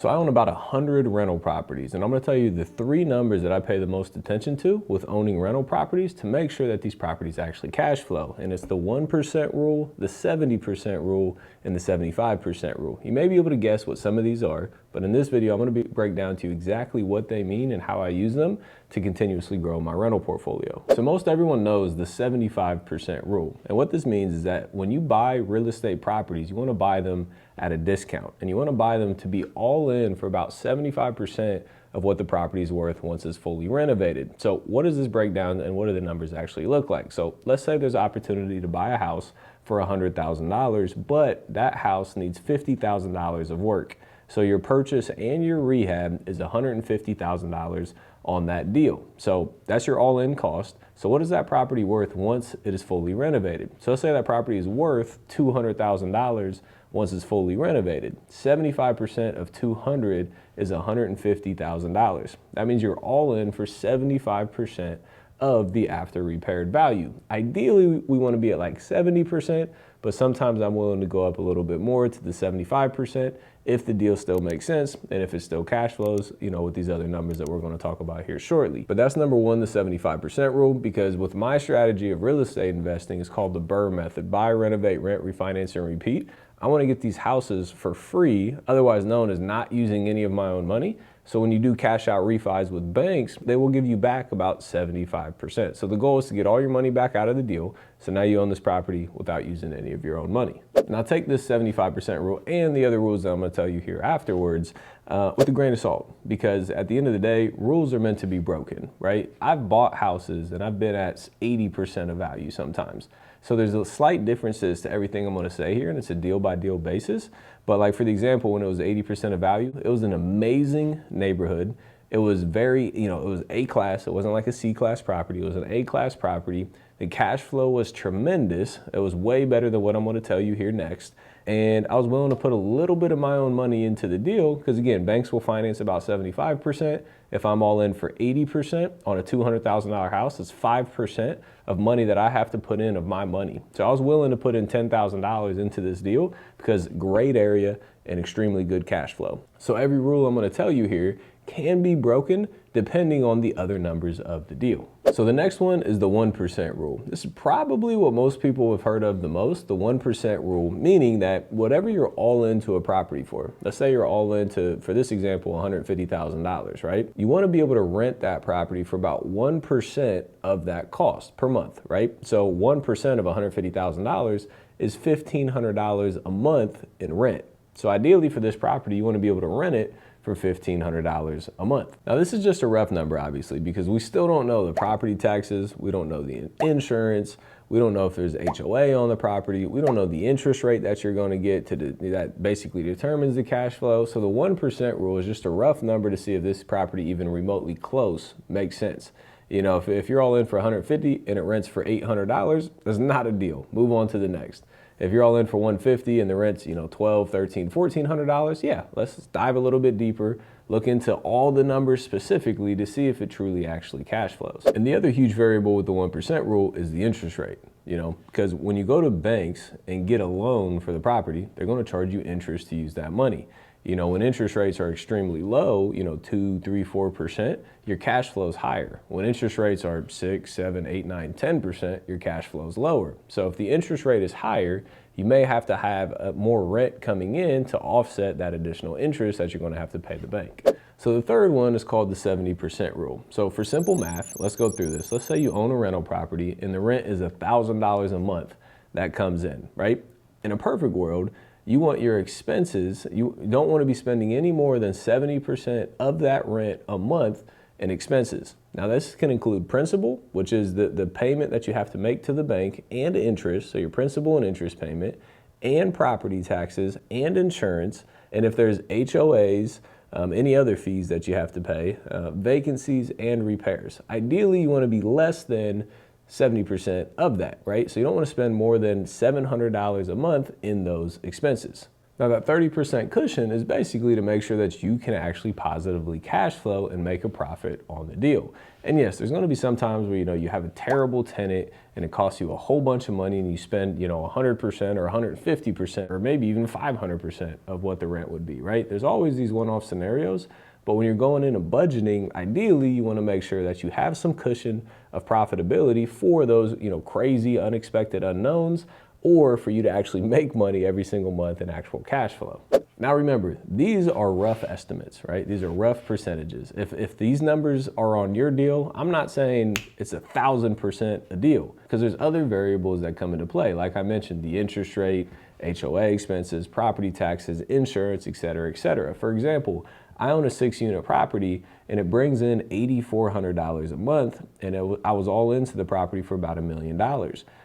So I own about 100 rental properties, and I'm gonna tell you the three numbers that I pay the most attention to with owning rental properties to make sure that these properties actually cash flow. And it's the 1% rule, the 70% rule, and the 75% rule. You may be able to guess what some of these are, but in this video, I'm gonna break down to you exactly what they mean and how I use them to continuously grow my rental portfolio. So most everyone knows the 75% rule. And what this means is that when you buy real estate properties, you wanna buy them at a discount, and you wanna buy them to be all in for about 75% of what the property is worth once it's fully renovated. So what does this break down and what do the numbers actually look like? So let's say there's an opportunity to buy a house for $100,000, but that house needs $50,000 of work. So your purchase and your rehab is $150,000 on that deal. So that's your all-in cost. So what is that property worth once it is fully renovated? So let's say that property is worth $200,000 once it's fully renovated. 75% of 200 is $150,000. That means you're all in for 75% of the after repaired value. Ideally, we want to be at like 70%, but sometimes I'm willing to go up a little bit more to the 75% if the deal still makes sense and if it still cash flows, you know, with these other numbers that we're going to talk about here shortly. But that's number one, the 75% rule, because with my strategy of real estate investing, it's called the BRRRR method: buy, renovate, rent, refinance, and repeat. I want to get these houses for free, otherwise known as not using any of my own money. So when you do cash out refis with banks, they will give you back about 75%. So the goal is to get all your money back out of the deal. So now you own this property without using any of your own money. Now take this 75% rule and the other rules that I'm gonna tell you here afterwards with a grain of salt, because at the end of the day, rules are meant to be broken, right? I've bought houses and I've been at 80% of value sometimes. So there's a slight differences to everything I'm gonna say here, and it's a deal by deal basis. But like for the example, when it was 80% of value, it was an amazing neighborhood. It was very, it was A-class. It wasn't like a C-class property. It was an A-class property. The cash flow was tremendous. It was way better than what I'm gonna tell you here next. And I was willing to put a little bit of my own money into the deal because, again, banks will finance about 75%. If I'm all in for 80% on a $200,000 house, it's 5% of money that I have to put in of my money. So I was willing to put in $10,000 into this deal because great area and extremely good cash flow. So every rule I'm going to tell you here can be broken depending on the other numbers of the deal. So the next one is the 1% rule. This is probably what most people have heard of the most, the 1% rule, meaning that whatever you're all into a property for, let's say you're all into, for this example, $150,000, right? You want to be able to rent that property for about 1% of that cost per month, right? So 1% of $150,000 is $1,500 a month in rent. So ideally for this property, you want to be able to rent it for $1,500 a month. Now this is just a rough number, obviously, because we still don't know the property taxes, we don't know the insurance, we don't know if there's HOA on the property, we don't know the interest rate that you're going to get that basically determines the cash flow. So the 1% rule is just a rough number to see if this property even remotely close makes sense. You know, if you're all in for $150 and it rents for $800, that's not a deal. Move on to the next. If you're all in for $150 and the rent's, $1,200, $1,300, $1,400, yeah, let's dive a little bit deeper, look into all the numbers specifically to see if it truly actually cash flows. And the other huge variable with the 1% rule is the interest rate, because when you go to banks and get a loan for the property, they're going to charge you interest to use that money. When interest rates are extremely low, 2, 3, 4%, your cash flow is higher. When interest rates are 6, 7, 8, 9, 10%, your cash flow is lower. So if the interest rate is higher, you may have to have more rent coming in to offset that additional interest that you're going to have to pay the bank. So the third one is called the 70% rule. So for simple math, let's go through this. Let's say you own a rental property and the rent is $1,000 a month that comes in, right? In a perfect world, you want your expenses, you don't want to be spending any more than 70% of that rent a month in expenses. Now this can include principal, which is the payment that you have to make to the bank, and interest, so your principal and interest payment, and property taxes and insurance, and if there's HOAs, any other fees that you have to pay, vacancies and repairs. Ideally, you want to be less than 70% of that, right? So you don't want to spend more than $700 a month in those expenses. Now that 30% cushion is basically to make sure that you can actually positively cash flow and make a profit on the deal. And yes, there's going to be some times where, you have a terrible tenant and it costs you a whole bunch of money and you spend, 100% or 150% or maybe even 500% of what the rent would be, right? There's always these one-off scenarios. But when you're going into budgeting, ideally, you want to make sure that you have some cushion of profitability for those, crazy, unexpected unknowns, or for you to actually make money every single month in actual cash flow. Now remember, these are rough estimates, right? These are rough percentages. If these numbers are on your deal, I'm not saying it's 1,000% a deal, because there's other variables that come into play. Like I mentioned, the interest rate, HOA expenses, property taxes, insurance, et cetera, et cetera. For example, I own a 6-unit property and it brings in $8,400 a month, and I was all into the property for about $1 million.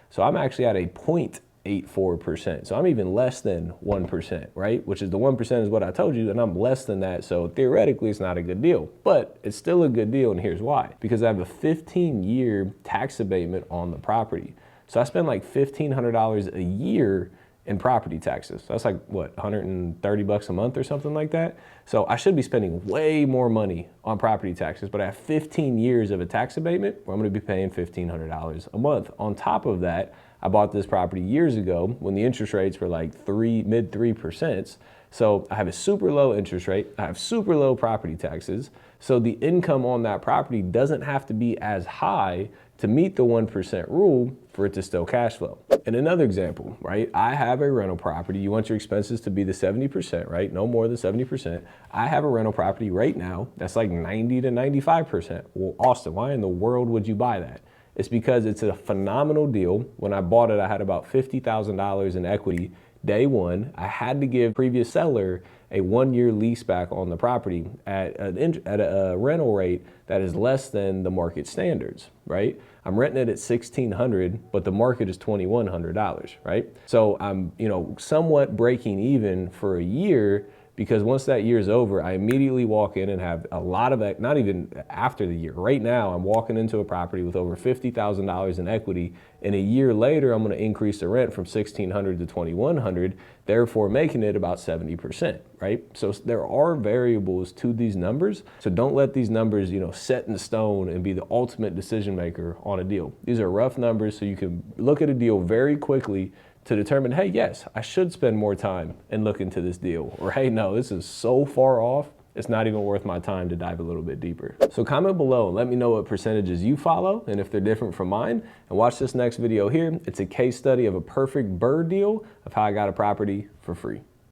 So I'm actually at a 0.84%. So I'm even less than 1%, right? Which is the 1% is what I told you, and I'm less than that. So theoretically, it's not a good deal, but it's still a good deal. And here's why: because I have a 15-year tax abatement on the property. So I spend like $1,500 a year in property taxes. So that's like, what, 130 bucks a month or something like that? So I should be spending way more money on property taxes, but I have 15 years of a tax abatement where I'm gonna be paying $1,500 a month. On top of that, I bought this property years ago when the interest rates were like mid 3%. So I have a super low interest rate, I have super low property taxes, so the income on that property doesn't have to be as high to meet the 1% rule for it to still cash flow. And another example, right? I have a rental property. You want your expenses to be the 70%, right? No more than 70%. I have a rental property right now that's like 90 to 95%. Well, Austin, why in the world would you buy that? It's because it's a phenomenal deal. When I bought it, I had about $50,000 in equity. Day one, I had to give previous seller a 1-year lease back on the property at a rental rate that is less than the market standards, right? I'm renting it at $1,600, but the market is $2,100, right? So I'm, somewhat breaking even for a year, because once that year's over, I immediately walk in and have a lot of, not even after the year, right now, I'm walking into a property with over $50,000 in equity, and a year later, I'm gonna increase the rent from $1,600 to $2,100, therefore making it about 70%, right? So there are variables to these numbers, so don't let these numbers, set in stone and be the ultimate decision maker on a deal. These are rough numbers, so you can look at a deal very quickly to determine, hey, yes, I should spend more time and look into this deal. Or, hey, no, this is so far off, it's not even worth my time to dive a little bit deeper. So comment below and let me know what percentages you follow and if they're different from mine. And watch this next video here. It's a case study of a perfect bird deal of how I got a property for free.